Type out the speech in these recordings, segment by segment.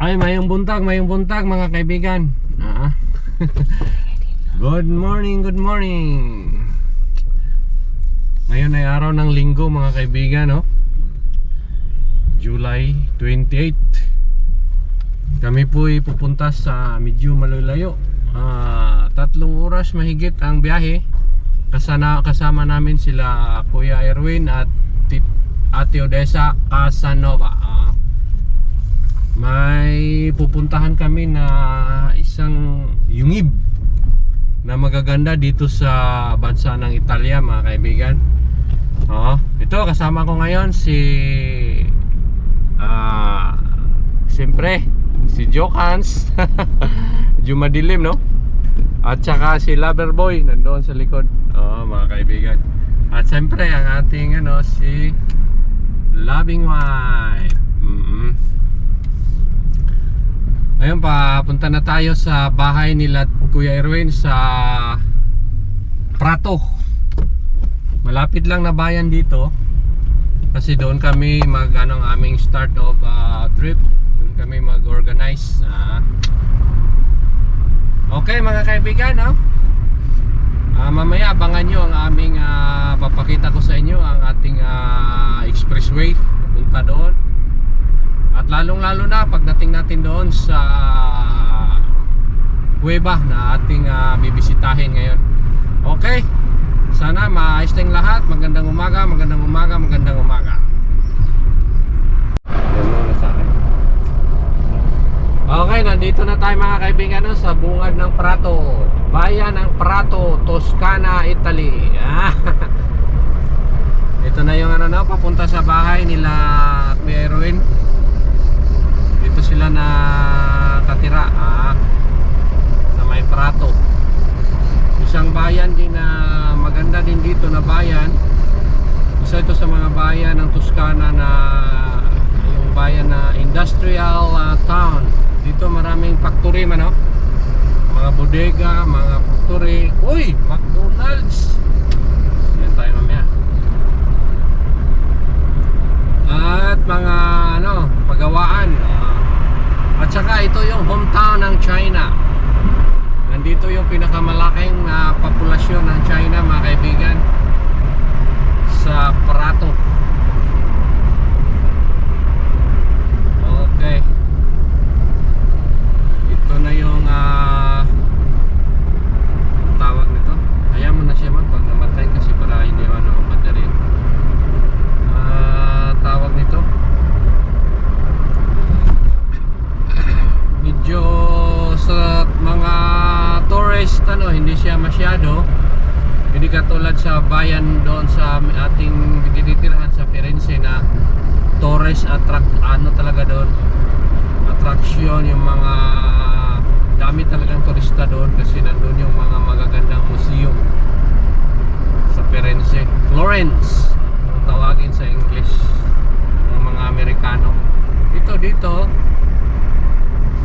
Ay, mayong buntag mga kaibigan. Good morning, good morning. Ngayon ay araw ng linggo mga kaibigan, no? July 28. Kami po ay pupunta sa medyo malalayo. 3 oras mahigit ang biyahe. Kasama namin sila Kuya Erwin at Ate Odessa Casanova. May pupuntahan kami na isang yungib na magaganda dito sa bansa ng Italia mga kaibigan. Ito kasama ko ngayon si siyempre si Jokans. Medyo madilim, no? At saka si Loverboy nandoon sa likod. Mga kaibigan. At siyempre ang ating si Loving Wife. Ngayon papunta na tayo sa bahay nila Kuya Erwin sa Prato. Malapit lang na bayan dito. Kasi doon kami ang aming start of trip. Doon kami mag-organize. Okay mga kaibigan, no? Mamaya abangan nyo ang aming papakita ko sa inyo ang ating expressway punta doon. At lalong-lalo na pagdating natin doon sa kuweba na ating bibisitahin ngayon. Okay? Sana maayos tayong lahat. Magandang umaga, magandang umaga, magandang umaga. Okay, nandito na tayo mga kaibigan sa bungad ng Prato. Bayan ng Prato, Toscana, Italy. Ito na yung papunta sa bahay nila Kuya Erwin. Dito sila na katira sa may Prato. Isang bayan din na maganda din dito na bayan. Isa ito sa mga bayan ng Toscana na yung bayan na industrial town. Dito maraming factory man, mga bodega, mga factory. Uy, McDonald's. Yan tayo mamaya. At mga pagawaan. At saka ito yung hometown ng China. Nandito yung pinakamalaking populasyon ng China mga kaibigan, sa Prato. Okay. Ito na yung tawag nito. Hayaan mo na siya pag namatay kasi para hindi baterya. Tawag nito. Medyo sa mga tourist hindi siya masyado, hindi katulad sa bayan doon sa ating tinitirahan sa Firenze na tourist talaga doon, attraction, yung mga dami talagang turista doon kasi nandun yung mga magagandang museum sa Firenze. Florence kung tawagin sa English ng mga Amerikano. Dito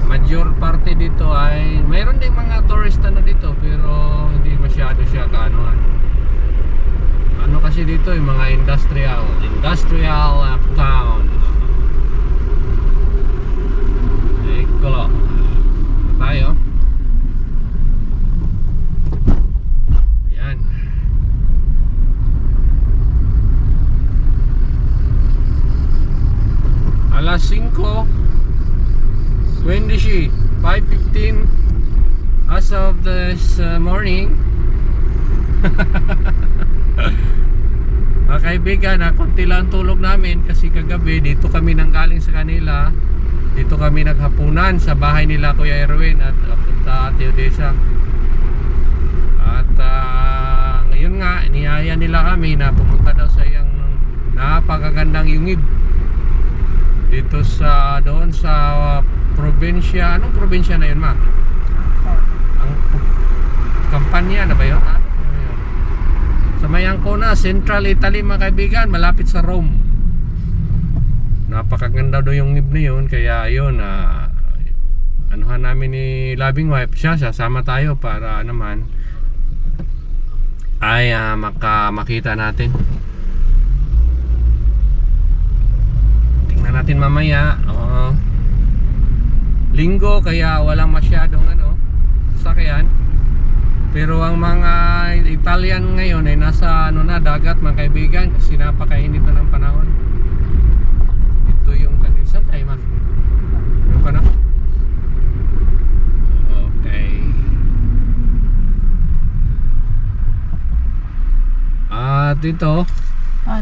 major parte dito ay mayroon ding mga tourista na dito pero hindi masyado siya kasi dito yung mga industrial town. Eccolo tayo. Ayan. Alas 5:15 as of this morning. Mga kaibigan, konti lang tulog namin kasi kagabi dito kami nanggaling sa kanila. Dito kami naghapunan sa bahay nila Kuya Erwin at Ate Odessa. At ngayon nga niyaya nila kami na pumunta daw sa iyang napakagandang yungib dito sa doon sa probinsya. Anong probinsya na yun, ma? Ang Campania na ba yun? Sa may Ancona, Central Italy mga kaibigan, malapit sa Rome. Napakaganda daw yung yungib na yun. Kaya yun, anuhan namin ni Loving Wife siya, sasama tayo para naman ay makita natin. Tingnan natin mamaya. linggo kaya walang masyadong sakyan. Pero ang mga Italian ngayon ay nasa dagat mga kaibigan kasi napakainit na ng panahon. Ito yung kanil. Saan tayo man? Yung ka na? Okay. At ito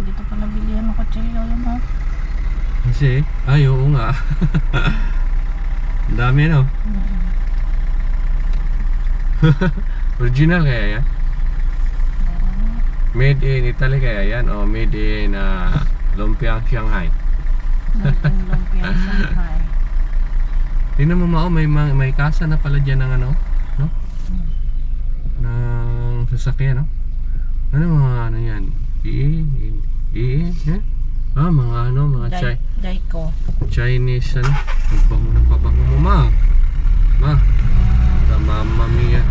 dito pa nabilihan ng kutsilyo yun ha. kasi, oo nga. Ang dami Original kaya yan? Made in Italy kaya yan? O made in Lumpiang Shanghai? Made in Lumpiang Shanghai. Tingnan mo may kasa na pala dyan ng no? Ng sasakyan Ano mga yan? Mga Daiko. Chinese nagpabango mo ma Mama mia.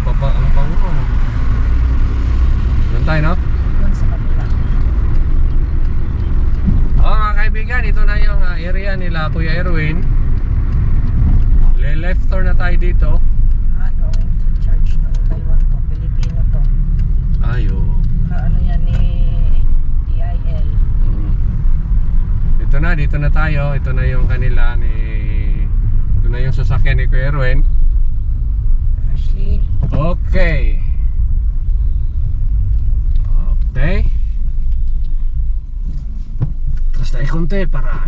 Baba ang bango Doon tayo Doon sa kabila. Mga kaibigan, ito na yung area nila Kuya Erwin. Left turn na tayo dito. Going to church ng Taiwan to. Pilipino to. Ayo. Yan ni DIL. Dito na tayo. Ito na yung kanila ito na yung sasakyan ni Kuya Erwin. Ashley. Okay. Tapos tayo konti para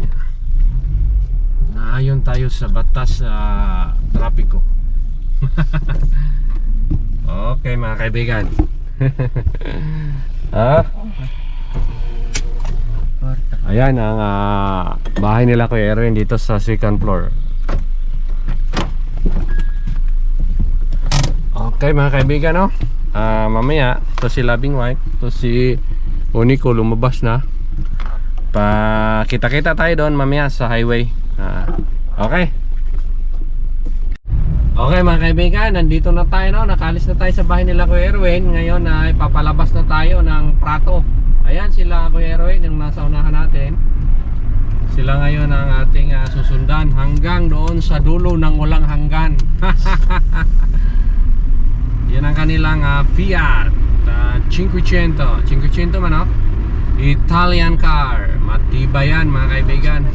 naayon tayo sa batas trapiko. Okay mga kaibigan. Ayan ang bahay nila Kuya Erwin dito sa second floor. Okay mga kaibigan mamaya ito si Loving Wife, ito si Unico lumabas na. Kita-kita tayo doon mamaya sa highway. Okay. Okay mga kaibigan, nandito na tayo nakalis na tayo sa bahay nila Kuya Erwin. Ngayon ay papalabas na tayo ng Prato. Ayan sila Kuya Erwin yung nasa unahan natin. Sila ngayon ang ating susundan hanggang doon sa dulo ng walang hanggan. Yan ang kanilang Fiat 500 man Italian car. Matibay yan mga kaibigan.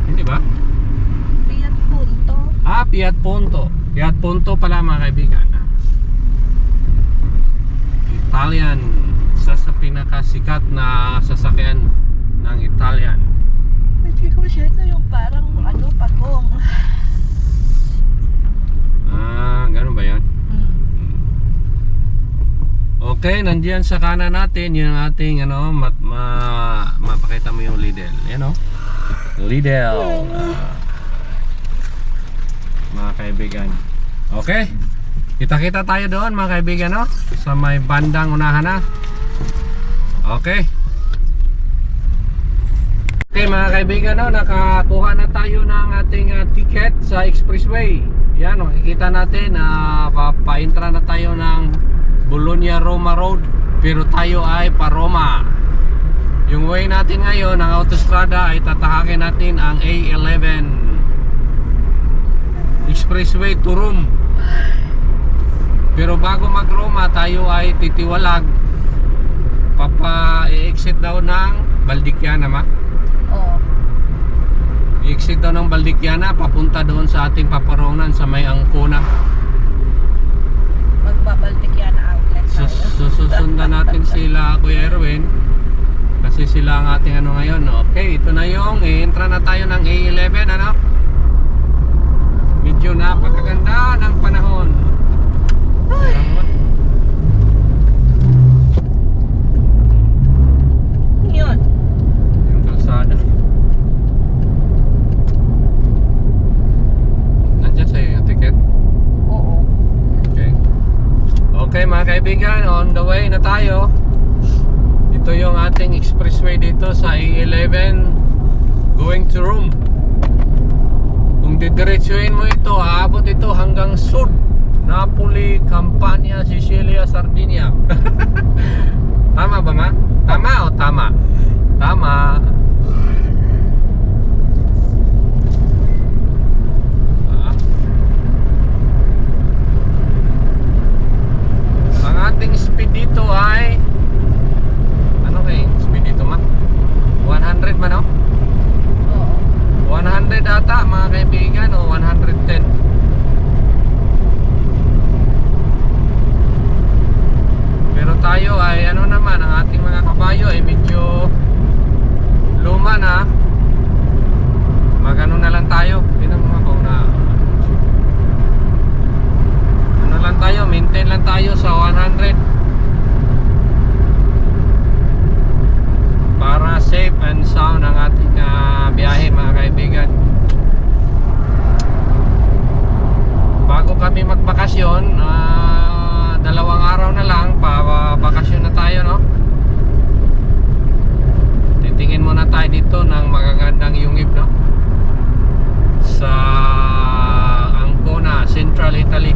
Hindi ba? Fiat Punto. Fiat Punto. Fiat Punto pala mga kaibigan. Italian. Isa sa pinakasikat na sasakyan ng Italian. Hindi ko siya yung parang pagong. Ganun ba yan? Okay, nandiyan sa kanan natin yung ating mapakita mo yung Lidl. Yan Lidl. Mga kaibigan. Okay. Kita-kita tayo doon mga kaibigan sa may bandang unahan na. Okay. Okay mga kaibigan nakakuha na tayo ng ating ticket sa expressway. Yan, makikita natin papaintra na tayo ng Bologna-Roma Road, pero tayo ay pa Roma. Yung way natin ngayon ng autostrada ay tatahakin natin ang A11 Expressway to Rome. Pero bago mag Roma tayo ay titiwalag. I-exit daw ng Valdichiana I-exit daw ng Valdichiana papunta doon sa ating paparonan sa may Ancona. Magbabaldichiana outlet tayo. Susundan natin sila Kuya Erwin kasi sila ang ating ngayon. Okay, ito na yung i-entra na tayo ng A11 Medyo napakaganda ng panahon. Yun. Yung kalsada. Nandiyan sa'yo yung ticket? Oo. Okay. Okay mga kaibigan, on the way na tayo. Ito yung ating expressway dito sa A11 going to Rome. Kung didiretsuhin mo ito, aabot ito hanggang Sud, Napoli, Campania, Sicilia, Sardinia. Tama ba ma? Tama o tama? Tama. 1 ha. Magano na lang tayo. Tingnan mo ako na ano lang tayo, maintain lang tayo sa 100 para safe and sound ang ating biyahe mga kaibigan. Bago kami magbakasyon, 2 araw na lang bakasyon na tayo, no? Titingin muna tayo dito ng magagandang yungib, no? Sa Ancona, Central Italy.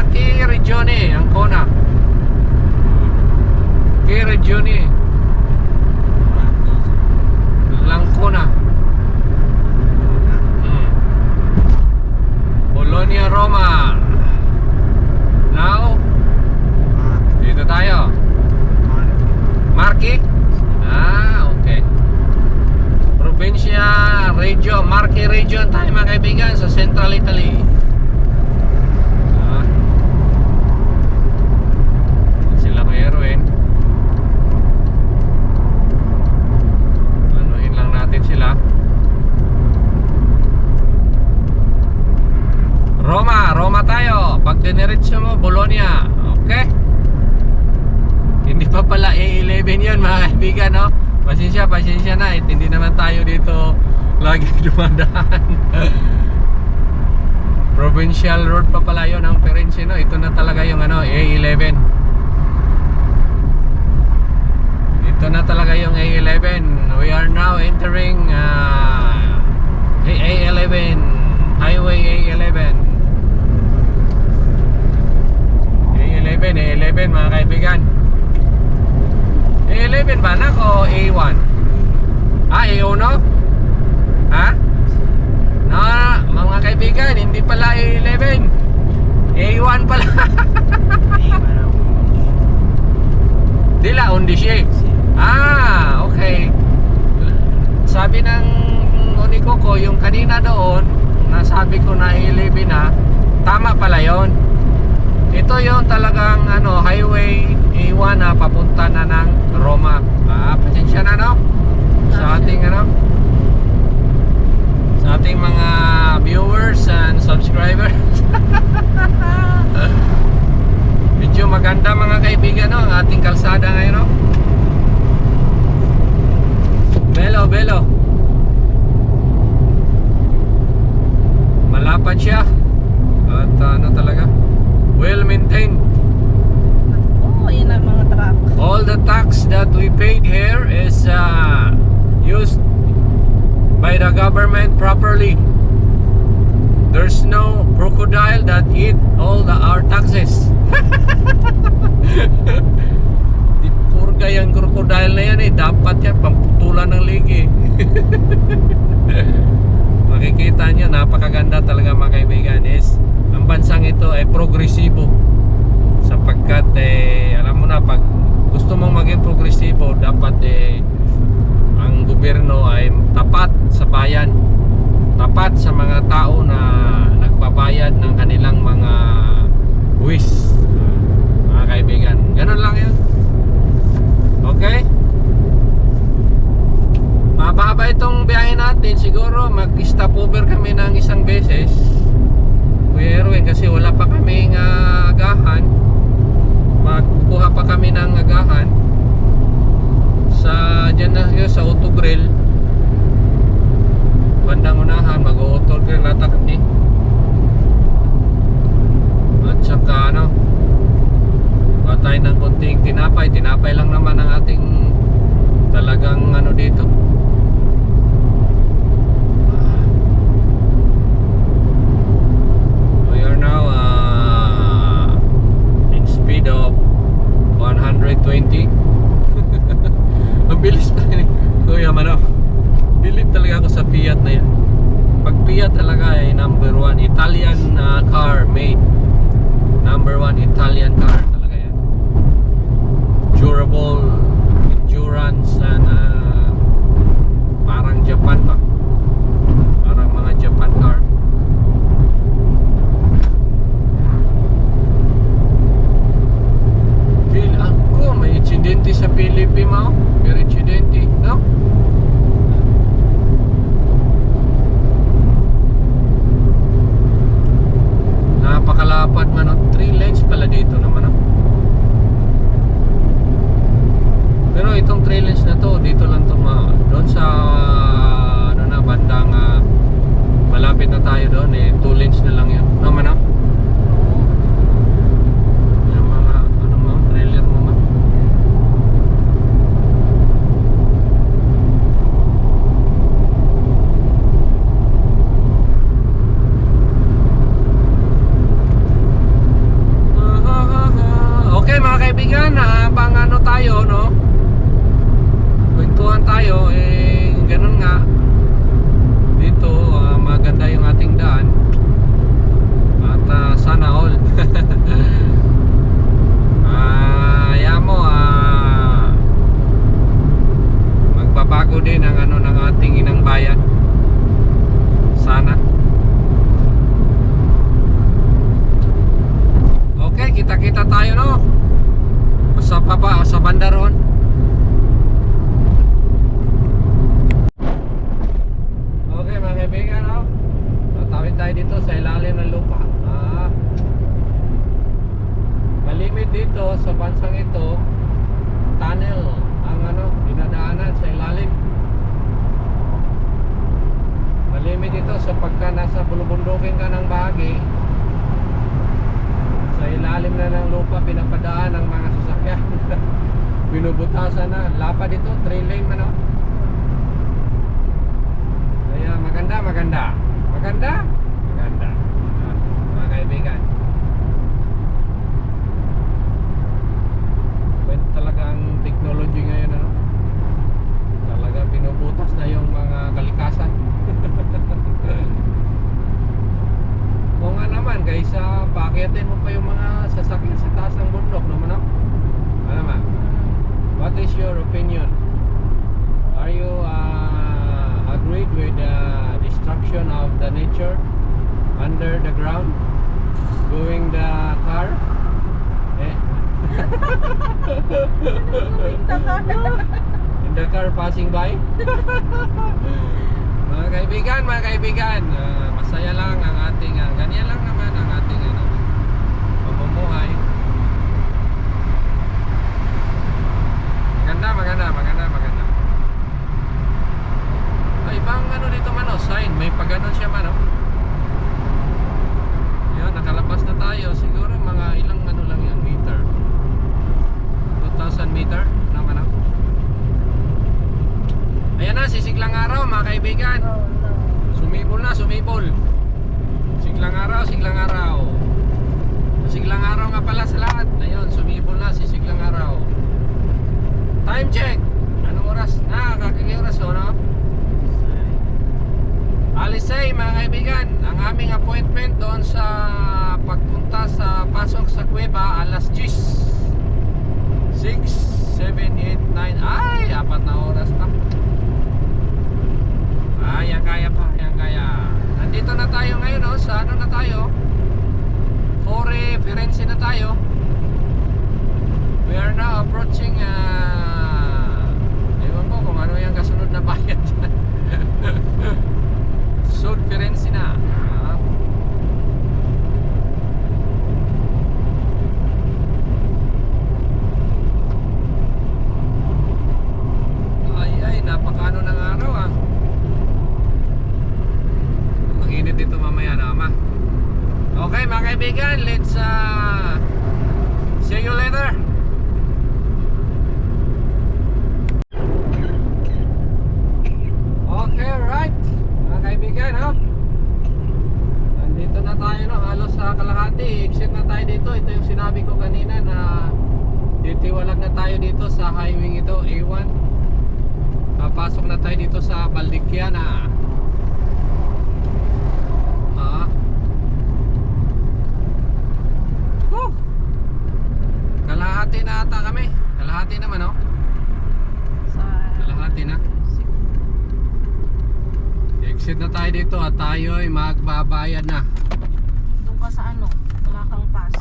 Che regione Ancona? Che regione? L'Ancona. Bologna, Roma. Now, dito tayo. Marche? Okay. Provincia, Reggio, Marche region tayo mga kaibigan sa Central Italy. Sila kay Erwin. Anuhin lang natin sila. Roma tayo. Pag diniretso mo, Bologna. Okay? Hindi pa pala A11 yun mga kaibigan, no? Pasensya na. Hindi naman tayo dito lagi dumadaan. Provincial road pa pala yun ang Firenze, no? Ito na talaga yung A11. Ito na talaga yung A11. We are now entering A11, Highway A11. A11 mga kaibigan. A11 ba na o A1? A1? Ha? Mga kaibigan, hindi pala A11, A1 pala. Dila 11. Okay. Sabi ng uniko ko, yung kanina doon, nasabi ko na A11 na, tama pala yon. Ito yung talagang highway A1 na papunta na ng Roma. Pasensya na, no? Sa ating sa ating mga viewers and subscribers. Medyo maganda mga kaibigan, no? Ang ating kalsada ngayon, no? Belo. Malapad siya. At talaga, well maintained. Yan ang mga truck. All the tax that we paid here is used by the government properly. There's no crocodile that eat all our taxes. Di purga yung crocodile na yan dapat yan pamputulan ng ligi. Makikita nyo, napakaganda talaga mga kaibigan. Ang bansang ito ay progresibo. Sapagkat alam mo na, pag gusto mong maging progresibo, dapat ang gobyerno ay tapat sa bayan, tapat sa mga tao na nagbabayad ng kanilang mga buwis, mga kaibigan. Ganun lang yun. Okay? Mahaba itong biyahe natin. Siguro mag-stop over kami ng isang beses, Kuya Erwin, kasi wala pa kaming agahan. Magkukuha pa kami ng agahan sa dyan na sa autogrill, bandang unahan. Mag-autogrill nata kami. At saka patay ng konting tinapay lang naman ang ating talagang dito. We are now in speed of 120. Ang bilis pa rin, Kuya Mano. Bilib talaga ako sa Fiat na yan. Pag Fiat talaga ay number 1 Italian car made. Number 1 Italian car talaga yan. Durable, endurance, and parang Japan pa. Parang mga Japan car. Feel ako may insidente sa Philippines, mo. May insidente, no? 3 lanes na to, dito lang to doon sa ano na bandang malapit na tayo doon eh, 2 lanes na lang yun. No man, no? Yung mga ano mo, trailer mo man. Okay mga kaibigan, habang ano tayo, no? Kwentuhan tayo, eh ganun nga. Dito, maganda yung ating daan. At sana all. Ayan mo, magbabago din ang ano ng ating inang bayan. Sana. Okay, kita-kita tayo, no? Sa baba, sa banda ron. Okay mga kaibigan, no? Tatawid tayo dito sa ilalim ng lupa. Malimit dito sa bansang ito, tunnel ang ano, dinadaanan sa ilalim. Malimit ito sa pagka nasa bulubundukin ka ng bahagi. Sa ilalim na ng lupa pinapadaan ng mga sasakyan. Binubutasan na. Lapad ito, 3 lane man, no? Kaya maganda. Maganda. Mga kaibigan. Pwede talaga ang technology ngayon, ano? Talaga binubutas na yung mga kalikasan. Kung nga naman kaysa paakyatin mo pa yung mga sasakyan sa taas ng bundok naman, no? Ano naman? What is your opinion? Are you agreed with the destruction of the nature under the ground going the car? In the car passing by? Mga kaibigan, masaya lang ang ating ganyan lang naman ang ating pamumuhay. Maganda. Ay, ibang ano dito man, sign, may pagganon siya man, Yan, nakalabas na tayo, siguro mga ilang ano lang yan, meter. 2,000 meter naman, Ayan na, sisiglang araw mga kaibigan. Sumibol na, sumibol. Siglang araw. Siglang araw nga pala sa lahat. Ayun, sumibol na, sisiglang araw. Time check. Anong oras? Kakagay oras, no? Alisay mga kaibigan. Ang aming appointment doon sa pagpunta sa pasok sa kuweba, alas 10. 6, 7, 8, 9. Ay, 4 na oras pa. Yan kaya. Nandito na tayo ngayon, sa ano na tayo? Fore Firenze na tayo. We are now approaching ewan ko kung ano yung kasunod na bayan dyan. Sud Firenze na. Ay, napakano ng araw, Init dito mamaya, naman. Okay mga kaibigan, let's see you later. Okay, right mga kaibigan, nandito na tayo, halos sa kalahati. Exit na tayo dito. Ito yung sinabi ko kanina na titiwalag na tayo dito sa highway ito, A1. Papasok na tayo dito sa Valdichiana. Kalahati na ata kami. Kalahati naman, Kalahati na. Exit na tayo dito at tayo ay magbabayad na. Doon ka sa ano? Kalakang pass.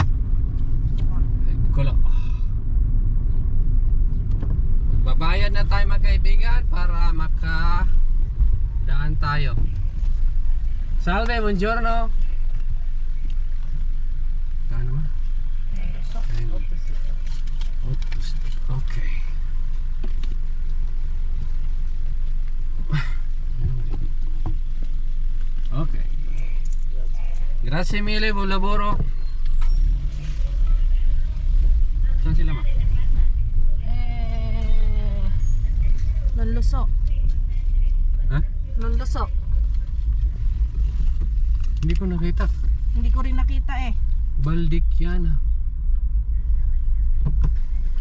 Magbabayad na tayo mga kaibigan para makadaan tayo. Salve, buongiorno. Ano ba? Okay. Rasimile, Bulaboro. Saan sila ma? Luluso. Ha? Luluso. Hindi ko nakita. Hindi ko rin nakita eh. Baldikiana.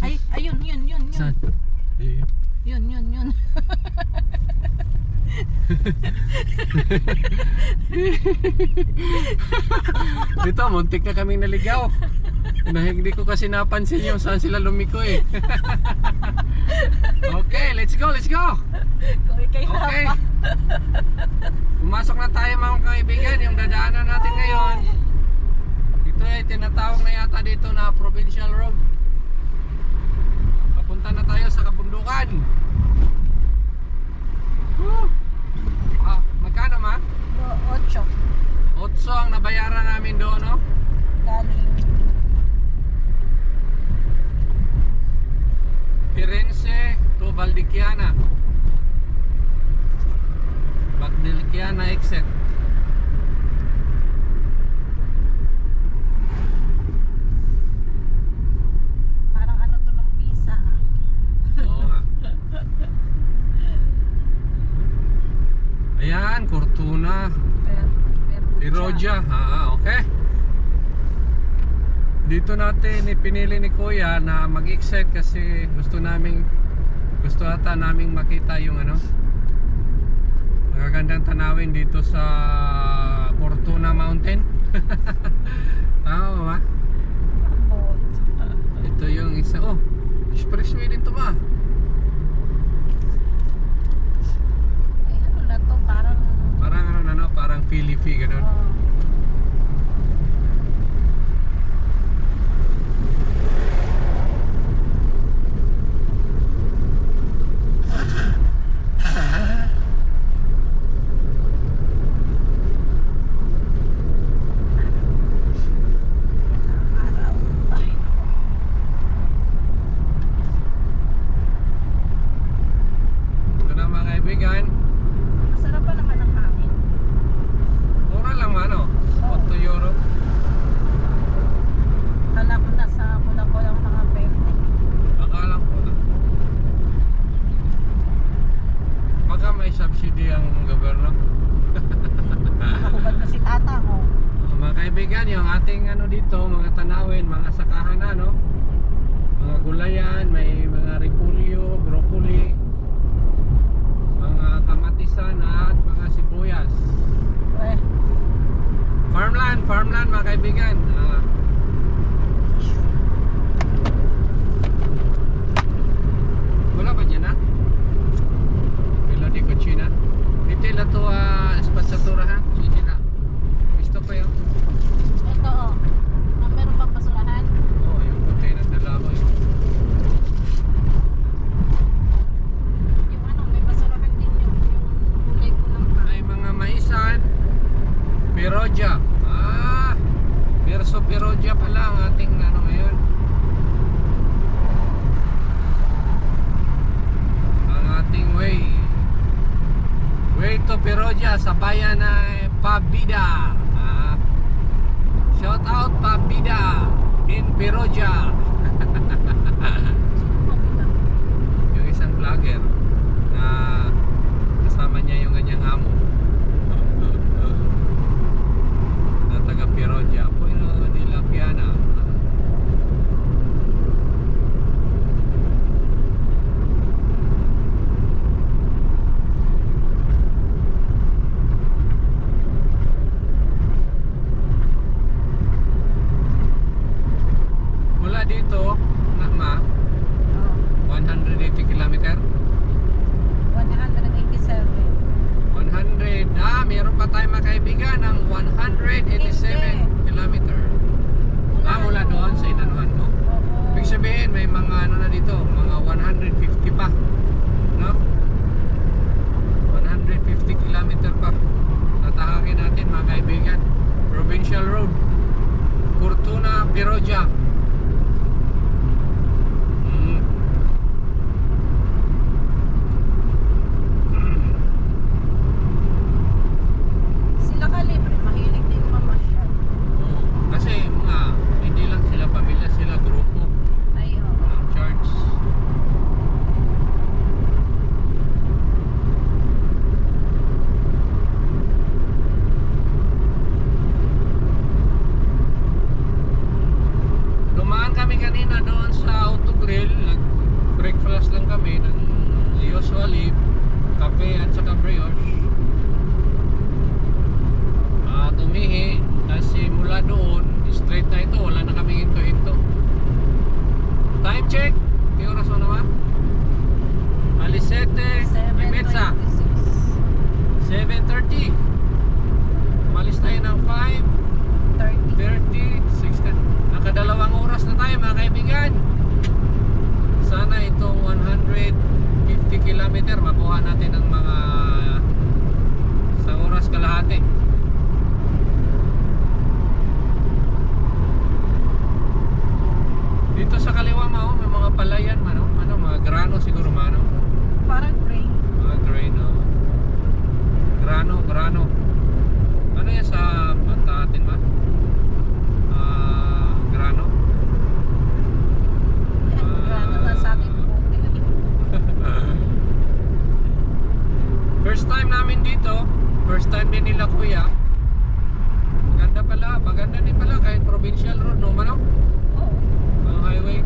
Ay, ayun, yun. Saan? Ayun. Yun. Dito, muntik na kaming naligaw. Hindi ko kasi napansin yung saan sila lumiko eh. Okay, let's go. Kung ikay Okay. pa. Pumasok na tayo mga kaibigan. Yung dadaanan natin ngayon, ito ay tinatawag na yata dito na Provincial Road. Papunta na tayo sa kabundukan. Woo! Magkano ma? 8. 8 ang nabayaran namin doon, no? Galing. Firenze to Valdichiana. Valdichiana exit. Parang ano to ng visa. Oo nga. Ayan, Cortuna. Piroja. Okay. Dito natin ipinili ni Kuya na mag-exit kasi gusto ata naming makita yung ano, magagandang tanawin dito sa Cortuna Mountain. Tama ba? Ito yung isa. Oh, expressway din to ma. Ay, ano na to? Parang Parang Philippine ganun. Ito na mga kaibigan. masarap pa naman ang hangin. Mura lang mano. 8 euro. Kala ko nasa mula lang mga 20. Akala ko na. Baka may subsidy ang gobyerno. Nakubad na si tata ko. Mga kaibigan, yung ating ano dito, mga tanawin, mga sakahan na, no? Mga gulayan, may mga repolyo, broccoli, mga kamatisan at mga sibuyas. Eh, Farmland mga kaibigan. Wala ba dyan na? Pila di kutsina. Dito ila to espatsatura ha? Sige na. Gusto ko yun. ito oh. Meron bang basurahan? Oo, yung puti na dala ko yun. Yung ano, may basurahan din yung kulay ko lang pa. May mga maisan. Piroja. Verso Piroja pala ang ating ano ngayon. Ang ating way to Piroja sa bayan na Pabida. Shout out Pabida in Piroja. Yung isang vlogger na kasama niya yung kanyang amo na taga Piroja. Puno nila Piana. Mula dito, ma 180 kilometer. 187. 100. Meron pa tayong mga kaibigan ng 187 kilometer. Mula doon sa inanuhan mo. Oo. Ibig sabihin, may mga ano na dito, mga 150 pa. No? 150 kilometer pa. Tatahakin natin mga kaibigan. Provincial Road. Cortuna, Piroja. Sila kalibre, mahilig din mamasyal. Sana itong 150 kilometer makuha natin ng mga sa oras kalahati. Dito sa kaliwa mo, may mga palayan man, no? Ano, mga grano siguro mano. Parang grain. Mga grain, no? Grano. Ano yan sa mata atin ba? Grano. Grano na sa akin. First time namin dito, first time din nila kuya. Maganda pala, maganda din pala kahit provincial road, no mano? Oo. Ang highway.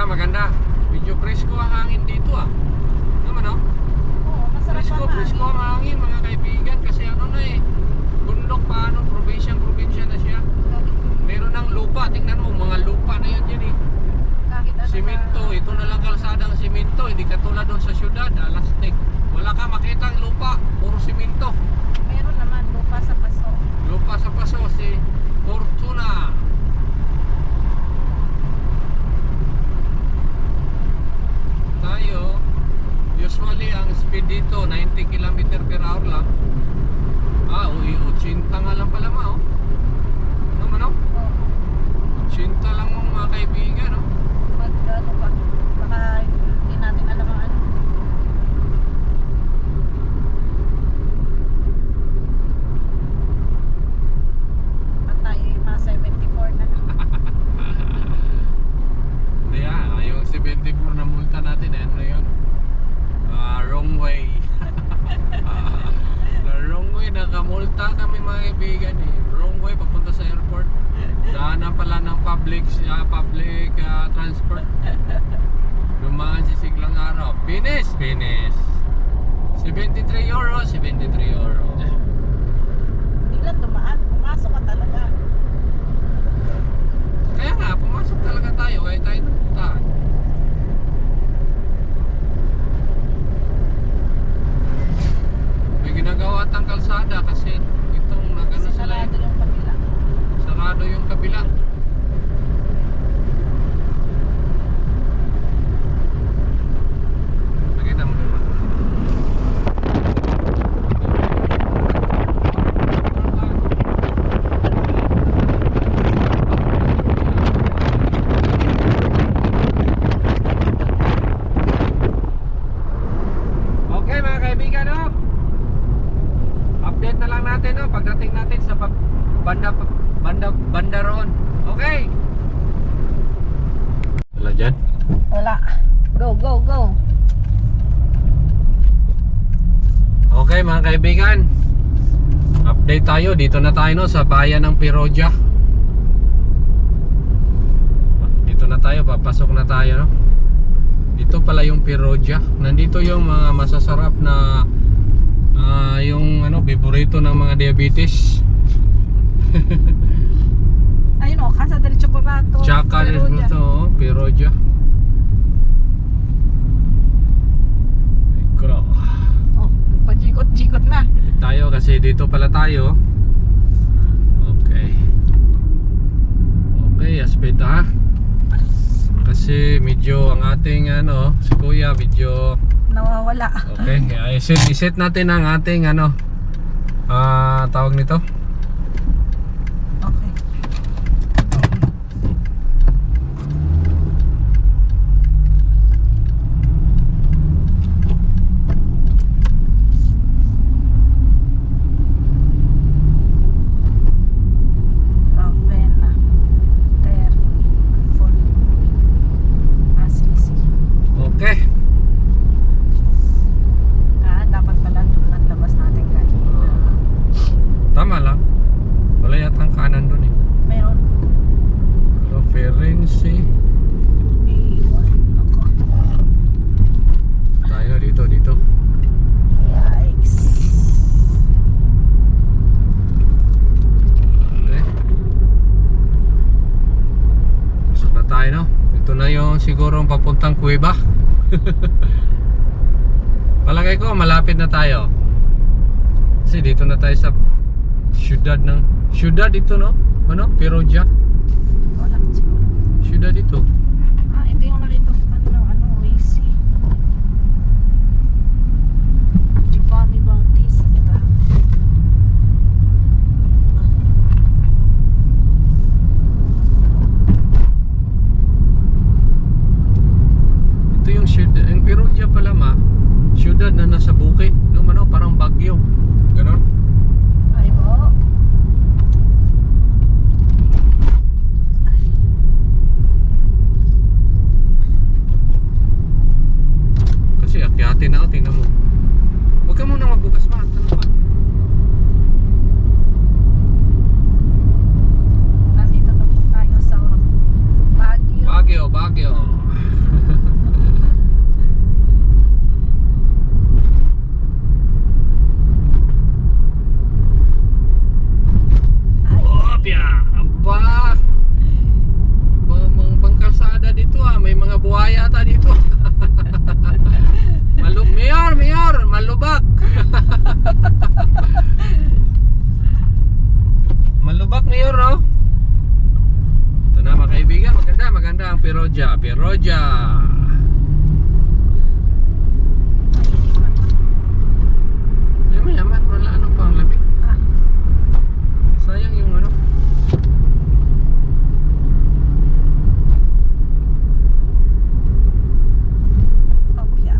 Maganda. Medyo presko ang hangin dito ah. Naman no? Oo, masarap Presko ang hangin mga kaibigan kasi ano na eh. Bundok pa ano, probinsya na siya. Meron ng lupa, tingnan mo mga lupa na yun eh. Kahit ano Simento, ito na lang kalsadang simento, hindi katulad doon sa syudad, alastik. Wala ka makitang lupa, puro simento. Meron naman lupa sa paso. Lupa sa paso si Fortuna. Tayo, usually ang speed dito 90 km per hour lang. 80 nga lang pala ma, oh. Ano man, oh? Oo. 80 lang mo mga kaibigan, oh. Ano ba? Baka hindi natin alam ang ano. At tayo yung mga 74 na. Hindi yung 74 na multa natin, ano na yun? Wrong way. Wrong way, nakamulta kami mga kaibigan eh. Wrong way, papunta sa airport. Daanan pala ng public transport. Dumaan si Siglang Araw. Finish! 73 euro. Biglang dumaan. Pumasok ka talaga. Kaya nga, pumasok talaga tayo kaya tayo napuntahan. May ginagawa tang kalsada kasi itong nagano sila Sinarado yung kabila. sarado yung kabila. Nakita mo naman. Okay mga kaibigan, no? Update na lang natin, no? Pagdating natin sa banda roon. Okay. Wala dyan. Wala. Go. Okay mga kaibigan, update tayo. Dito na tayo, no? Sa bayan ng Piroja. Dito na tayo, papasok na tayo, no? Dito pala yung Piroja. Nandito yung mga masasarap na yung ano, favorito ng mga diabetes. Ayun o, Casa del Chocorato. Tsaka rin ito, oh, Piroja. Ikro. Oh, nagpa-jikot-jikot na. Tayo kasi dito pala tayo. Okay. Okay, aspect ha. Kasi medyo ang ating ano, si Kuya medyo Nawawala. okay. I-set natin ang ating ano tawag nito. Okay. Ravenna. Assisi. Okay. Dapat pala doon ang labas natin kanina. Tama lang. Wala yatang kanan doon eh. Meron. Reference Iwan ako. tayo dito. Yikes. Okay. tayo, no? Ito na yung siguro ang papuntang kuweba. Palagay ko malapit na tayo. Kasi dito na tayo sa syudad dito, no? Ano? Perugia. Wala siguro. Syudad dito. Ito yung nakita ko Waze. Giovanni Bautista. Ito yung syudad, yung Perugia pala syudad na nasa bukid, no, ano, parang Baguio. Ganon. Ay mo. Kasi akyatin na ako, tingnan mo. Huwag ka muna magbukas pa, ano pa? Nandito na po tayo sa Baguio. Baguio. Opya! Aba! Pangkalsada dito may mga buhaya ata dito. Mayor, malubak. Malubak, Mayor, no? Ito na mga kaibigan, maganda ang Perugia. Yaman, wala ano pa ang lamig. Sayang yung ano. Opya.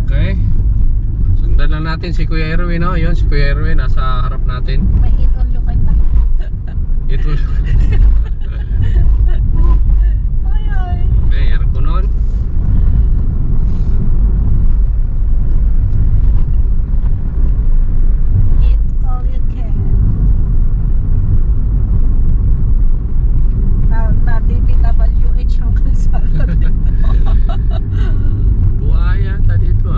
Okay. Sundan lang natin si Kuya Erwin, no? Yun, si Kuya Erwin nasa harap natin. May in-on yung kanta. Ito. Ay. Okay, aircon on. Eat all you can. Na DPWH ang kalsada. Buhaya ata dito,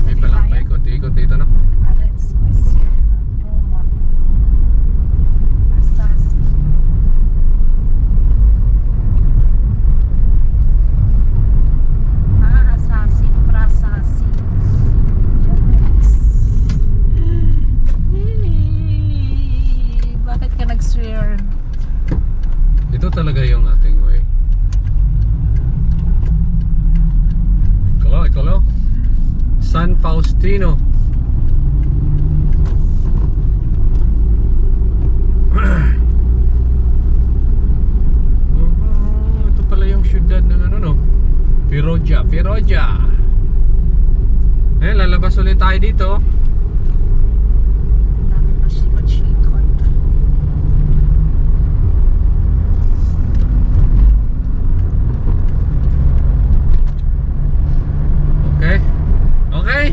May palang paikot-ikot dito, no? Alex Sierra, Roma, Assasi. Assasi, Frasasi. Bakit ka nag-swear? Ito talaga yung ating way. Ikolo. San Faustino. Ito pala yung syudad ng ano, no? Perugia. Lalabas ulit tayo dito. Ang dami pa sikot-sikot. Okay.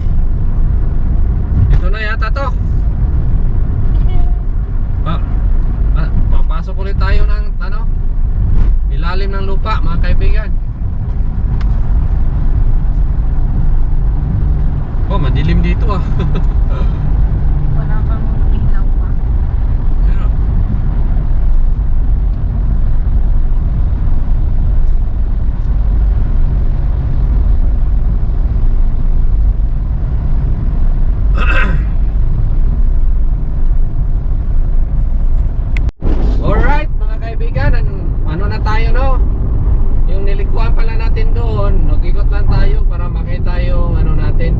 Ito na yata to. Papasok ulit tayo ng ilalim ng lupa, mga kaibigan. Madilim dito Wala kang ilaw pa. Pero, alright mga kaibigan, ano na tayo, no? Yung nilikuan pala natin doon, nag-ikot lang tayo para makita yung ano natin,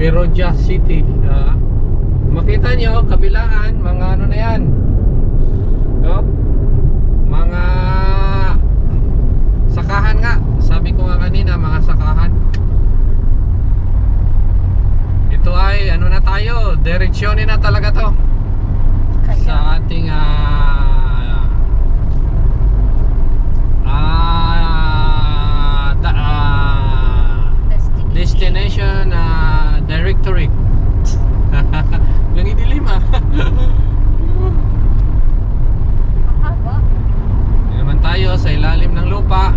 Perugia City. Makita nyo, kabilaan, mga ano na yan, no? Mga sakahan nga. Sabi ko nga kanina, mga sakahan. Ito ay ano na tayo, direksyonin na talaga to sa ating destination directory. Yung idilim Mahaba. Hindi naman tayo sa ilalim ng lupa.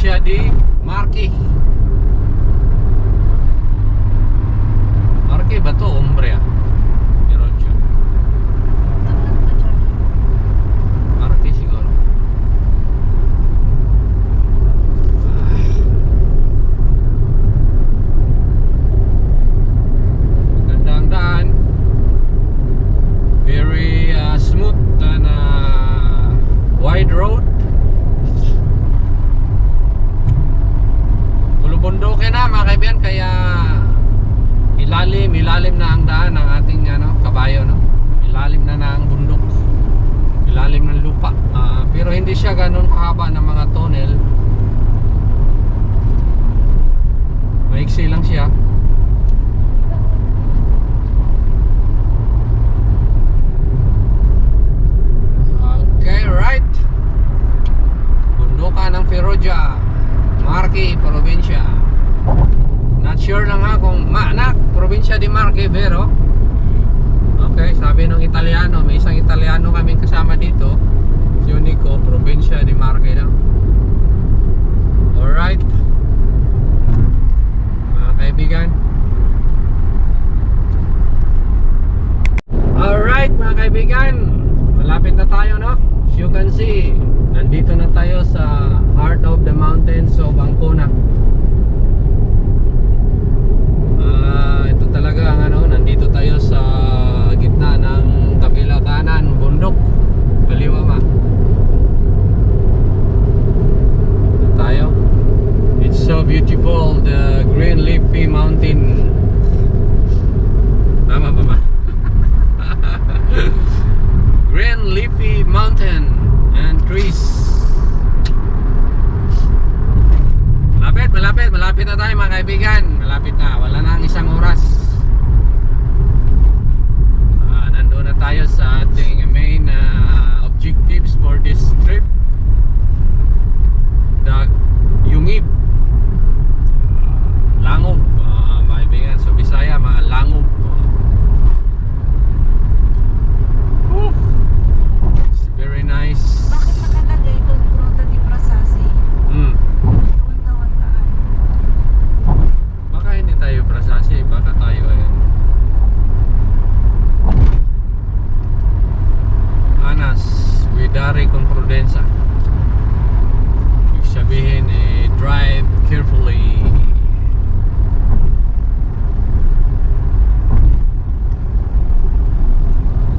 Provincia di Marque. Marque ba to? Umbria. Perugia. Tangan ka dyan. Marque siguro. Magandang daan. Very smooth and wide road. Bulubundukin na mga kaibigan, kaya ilalim na ang daan ng ating kabayo, no? Ilalim na ang bundok. Ilalim ng lupa. Pero hindi siya ganun kahaba ng mga tunnel. Maiksi lang siya. Okay, right. Bundukan ng Perugia, Marque, Provincia. Not sure lang ha kung Provincia di Marque, pero okay, sabi ng Italiano, may isang Italiano kaming kasama dito, si Unico, Provincia di Marque lang. Alright, mga kaibigan. Alright mga kaibigan, malapit na tayo, no? As you can see, nandito na tayo sa heart of the mountains of Ancona. Ito talaga ang nandito tayo sa gitna ng kabila kanan, bundok, kaliwa ma. Ito tayo. It's so beautiful, the green leafy mountain. Tama ba ma? Green leafy mountain and trees. Malapit na tayo mga kaibigan. Malapit na, wala na ang isang oras. Nandun na tayo sa ating main objectives for this trip, the Yungib, Langob, mga kaibigan. So Bisaya, mga Langob. It's very nice. Bakit nakalagay doon Grotto di Prasasi? Doon daw ang daan. Baka hindi tayo prasasi, baka tayo Anas Vidari con Prudenza. Ibig sabihin drive carefully.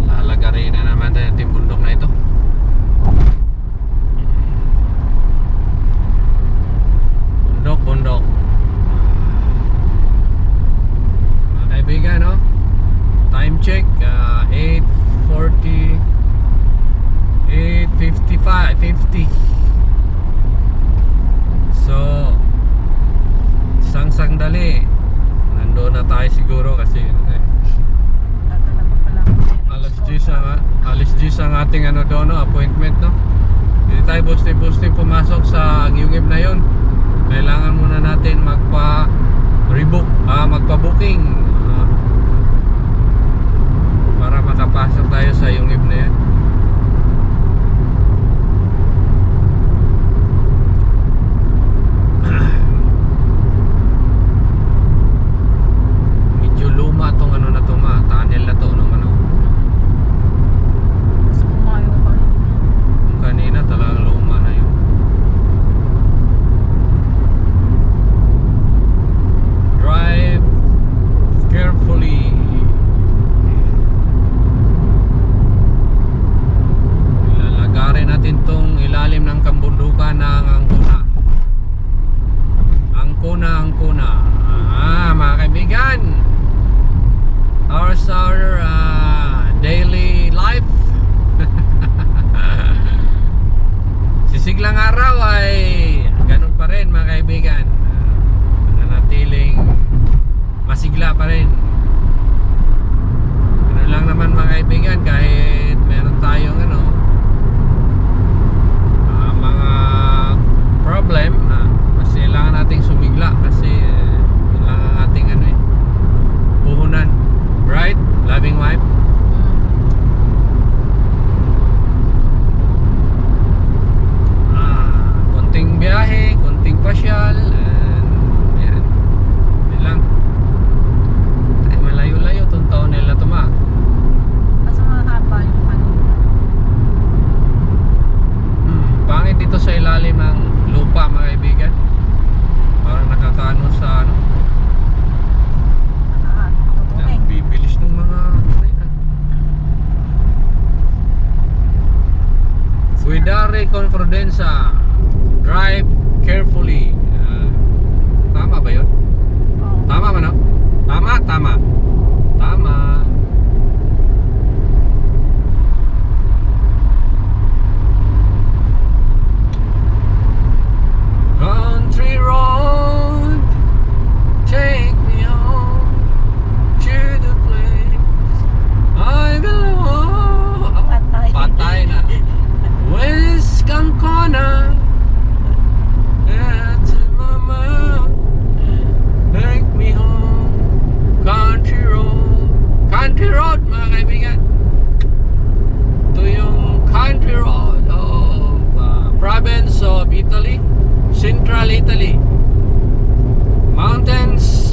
Lalagarin na naman natin yung bundok na ito. Bundok. Mga kaibigan, no? Time check, 8:40, 8:55, 50. So, isang sandali, nandoon na tayo siguro kasi Dadala pa pala ako ngayon. alas 10 ang ating doon, no? Appointment, no? Hindi tayo busti-busti pumasok sa Yungib na yun. Kailangan muna natin magpa-booking para makapasok tayo sa Yungib na yan. Medyo luma tong na to ma, tunnel na to, no? Mas kumayo ka. Yung kanina talagang luma na yun. Drive carefully. typical Italy. Mountains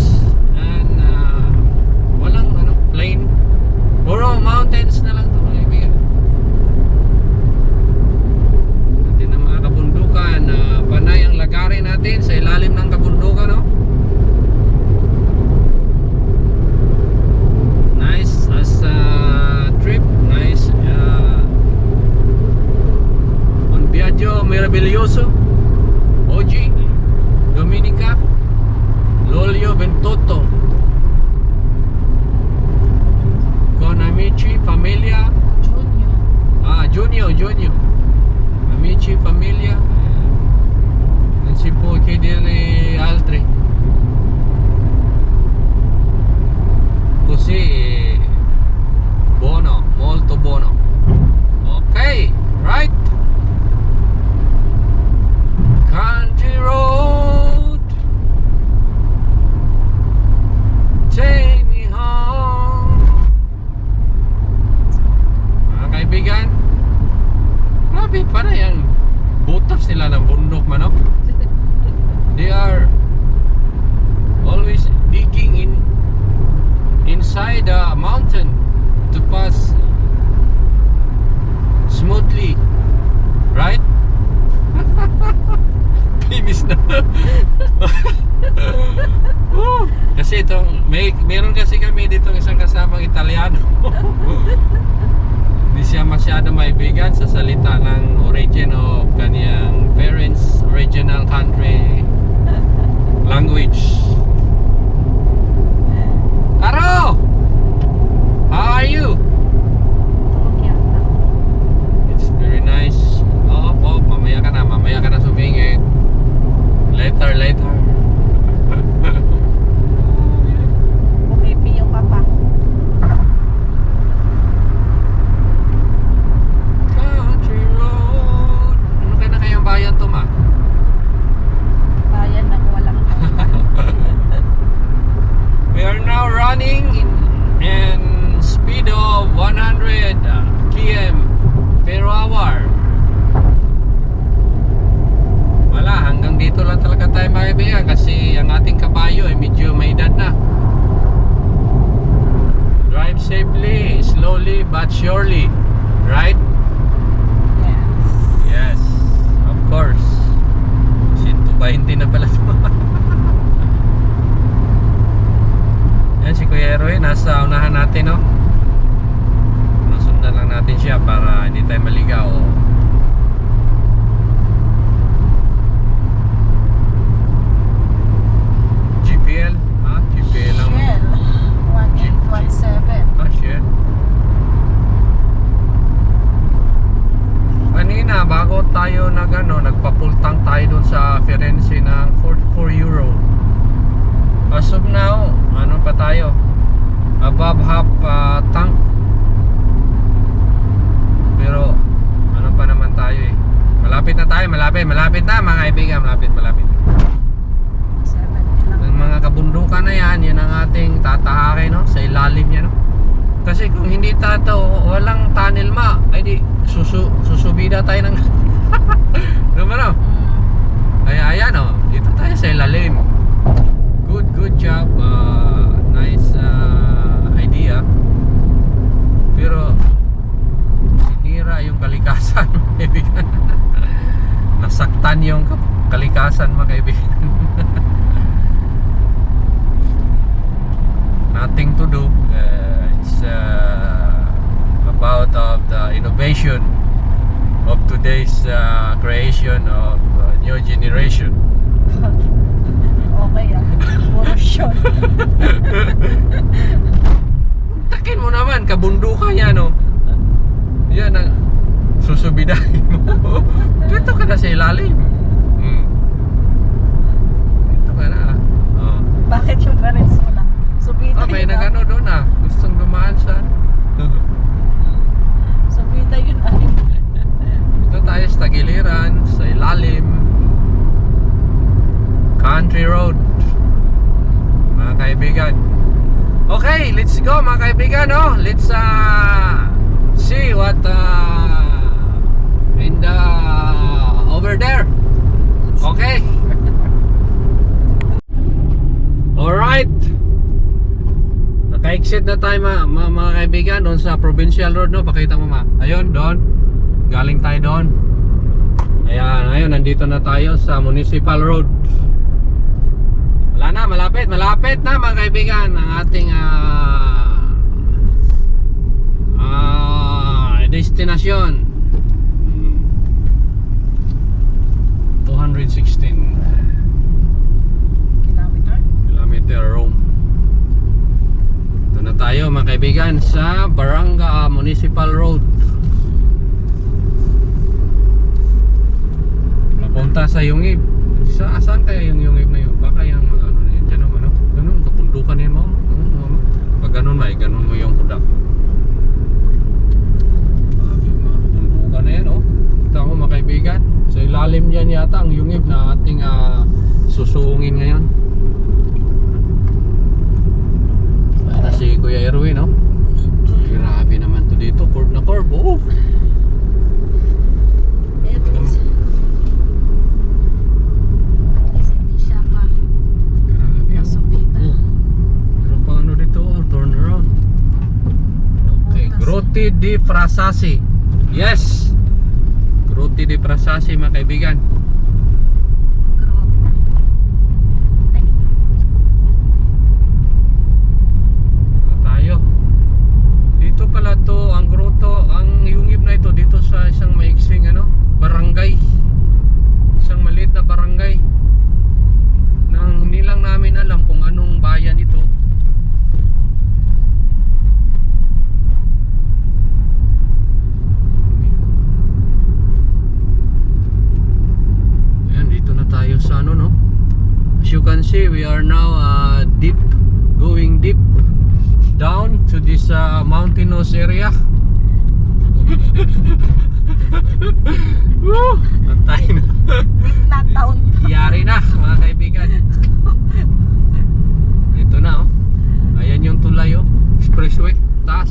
and walang plain. Puro mountains na lang ito mga kaibigan. Natin ang mga kabundukan. Panay ang lagarin natin sa ilalim ng kabundukan, no? Nice as a trip. Nice. On Viaggio Meraviglioso, oggi domenica, luglio 28, con amici, famiglia, giugno, amici, famiglia, non si può chiedere altri, così buono, molto buono. Ok, right? Country road, take me home. Mga kaibigan, grabe pa na yan. Butas nila ng bundok, manok. They are always digging inside the mountain to pass smoothly, right? Finish na. Kasi itong meron kasi kami dito isang kasamang Italiano. Hindi siya masyado maibigan sa salita ng origin of kaniyang parents' original country language. Aro! How are you? Tulog yata. It's very nice. Mamaya ka na sumingit. Later. Pumipiyo ka pa. Country road. Ano kaya na kayang bayan to, ma? Bayan ng walang We are now running in speed of 100 km per hour. Wala, hanggang dito lang talaga tayo makibigyan kasi ang ating kabayo ay medyo may edad na. Drive safely, slowly but surely, right? Yes. Yes, of course. 120 na pala ito. Yan si Kuya Eroy, nasa unahan natin, no? Nasundan lang natin siya para hindi tayo maligaw. GPL? Ha? GPL lang. Shell. 1817. Shell. Kanina, bago tayo nagpapultang tayo dun sa Firenze ng 44 euro. As of now, ano pa tayo? Above half tank. Pero ano pa naman tayo eh. Malapit na tayo, malapit na mga kaibigan, malapit. 70 lang. Ang mga kabundukan na yan ang ating tatahakin, no? Sa ilalim niya, no? Kasi kung hindi walang tunnel ay di susubida tayo ng diba, no? Kaya ayan, no? Dito tayo sa ilalim. Good job. Nice idea. Pero sinira yung kalikasan, mga kaibigan. Nasaktan yung kalikasan, mga kaibigan. Nothing to do. It's about of the innovation of today's creation of new generation. Okay puro shot. Takin mo naman, kabundukan yan, no? Yan ang susubidahin mo. Dito ka na sa ilalim. Dito ka na. Bakit yung parents mo lang? Subida May yun nagano doon gustong dumaan sa Subida yun ay. Dito tayo sa tagiliran, sa ilalim. Country road, mga kaibigan. Okay, let's go mga kaibigan, no? Let's see what in the over there. Okay. exit na tayo mga kaibigan doon sa Provincial Road, no? Pakita mo ma. Ayun, doon. Galing tayo doon. Ayan, ngayon nandito na tayo sa Municipal Road. Wala na, malapit na mga kaibigan ang ating destinasyon. 216 kilometer Rome. Ito na tayo mga kaibigan sa Barangay Municipal Road. Papunta sa Yungib. Saan kaya yung Yungib na yun? Baka yung ano na yun. Diyan naman, no? Ganun, kapundukan yun mo. Pag ganun ganun mo yung kudak. Mga kapundukan na yan, oh. Kita ko mga kaibigan. Sa ilalim dyan yata ang Yungib na ating susungin ngayon. Ay na si Kuya Erwin, no? Grabe naman to dito. Curve na curve, oh. Grotte di Frasasi. Yes. Grotte di Frasasi mga kaibigan. Ito tayo. Dito pala to ang grotto, ang Yungib na ito dito sa isang maiksing barangay. Isang maliit na barangay. Nang hindi lang namin alam kung anong bayan ito. Tayo sa no? As you can see, we are now going deep down to this mountainous area. Woo! Antay na. Yari na mga kaibigan. Ito na, oh. Ayan yung tulay, oh. Expressway, taas.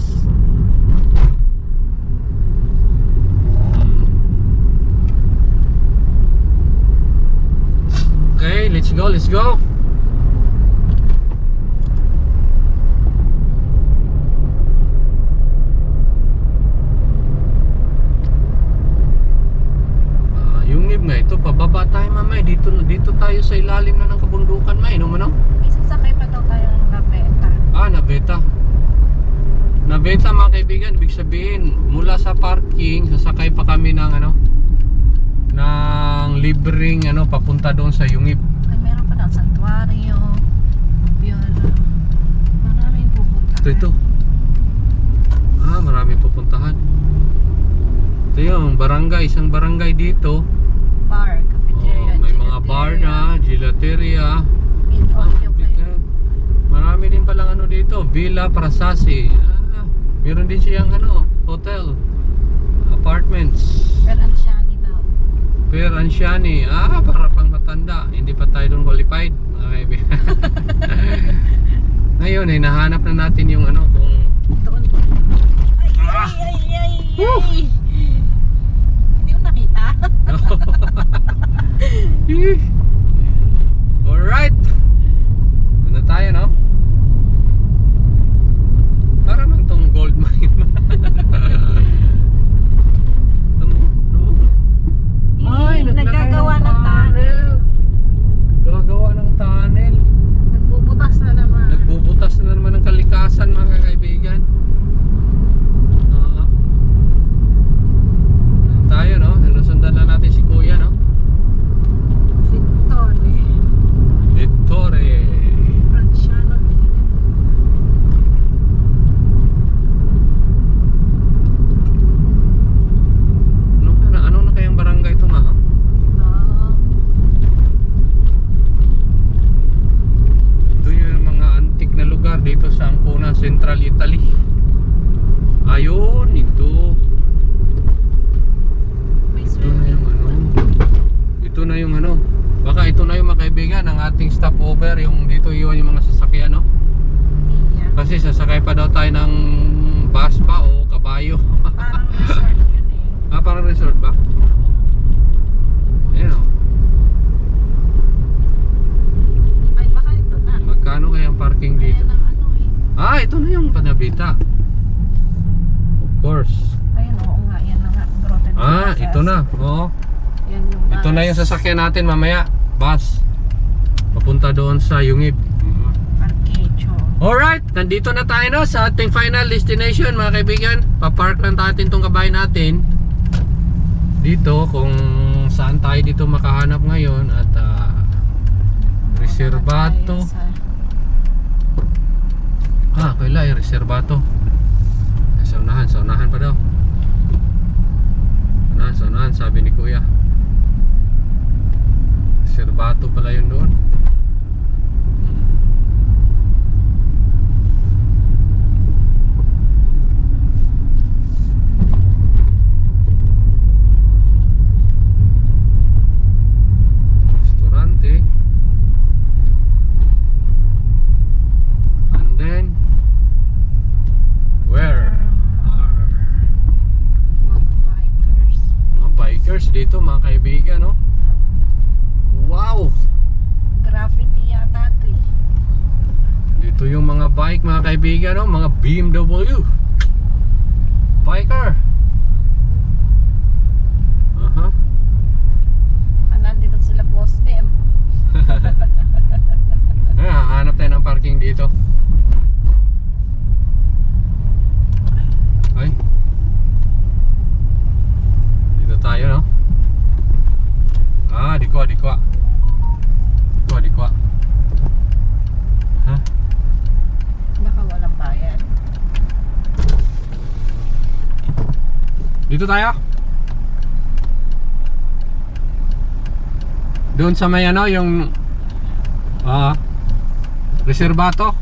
Okay, let's go. Yungib nga ito, pababa tayo mamay. Dito tayo sa ilalim na ng kabundukan may, no mano? Isasakay pa daw tayo ng Naveta. Naveta mga kaibigan, ibig sabihin mula sa parking, sasakay pa kami ng ng libreng papunta doon sa Yungib. Ay, meron pa ng santuario. Yun. Maraming pupuntahan. Ito. Maraming pupuntahan. Ito yung barangay, isang barangay dito. Bar, cafeteria, may mga bar na, gelateria. Marami din palang dito, Villa Frasasi. Meron din siyang hotel, apartments. Per Ansiani, para pang matanda. Hindi pa tayo doon qualified, mga kaibigan. Ngayon, nahanap na natin yung kung... Doon. Ay! Hindi mo nakita? Alright. Doon na tayo, no? Para man tong gold mine. Ay, nagagawa ng tunnel. Gagawa ng tunnel. Nagbubutas na naman ng kalikasan mga kaibigan. Tayo, no? Nasundan na natin si Kuya, no? Vittore. Franciano. Ano na kayang barangay ito, ma? Ito yung mga antik na lugar dito sa Ancona, Central Italy. Ayun, ito. Ito na yung baka ito na yung mga kaibigan ang ating stopover, yung dito yun yung mga sasakyan, no? Yeah. Kasi sasakay pa daw tayo ng bus ba o kabayo. Parang resort yun eh. Parang resort ba? Ayan, o. Ay, baka ito na. Magkano kaya ang parking dito? Ayan ang Ah, ito na yung Panabita. Of course. Ayun, oo nga, yan na nga. Grotted Ah, Brazos. ito na. Oo. Yan yung bus. Ito na yung sasakyan natin mamaya. Bus. Papunta doon sa Yungib. Arquecho. Alright, nandito na tayo no, sa ating final destination mga kaibigan. Papark lang natin tong kabahay natin dito kung saan tayo dito makahanap ngayon. At Reservato. Kaila yung Reservato. Sa unahan pa daw. Sa unahan, sabi ni Kuya. Reservato pala yun doon. Restaurante. And then where are Mga bikers. mga bikers dito mga kaibigan, no? Wow! Graffiti yata ito eh. Dito yung mga bike mga kaibigan, no? Mga BMW biker. Nandito sila Boss M. Hanap tayo ng parking dito. Ay. Dito tayo, no? Dikwa. Baka walang bayan. Dito tayo. Doon sa may ano, yung Reservato.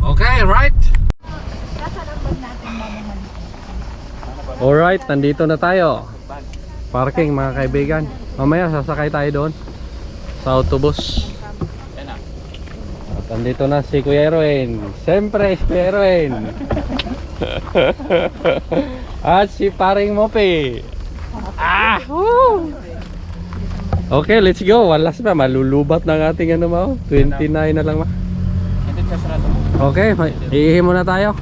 Okay, right? Alright, nandito na tayo. Parking mga kaibigan. Mamaya sasakay tayo doon sa autobus. At nandito na si Kuya Erwin. Siyempre si Kuya Erwin. At si Paring Mope. Woo! Okay, let's go. Walas na, malulubat ng ating ano, 29 na lang ma. Okay, iihi muna tayo.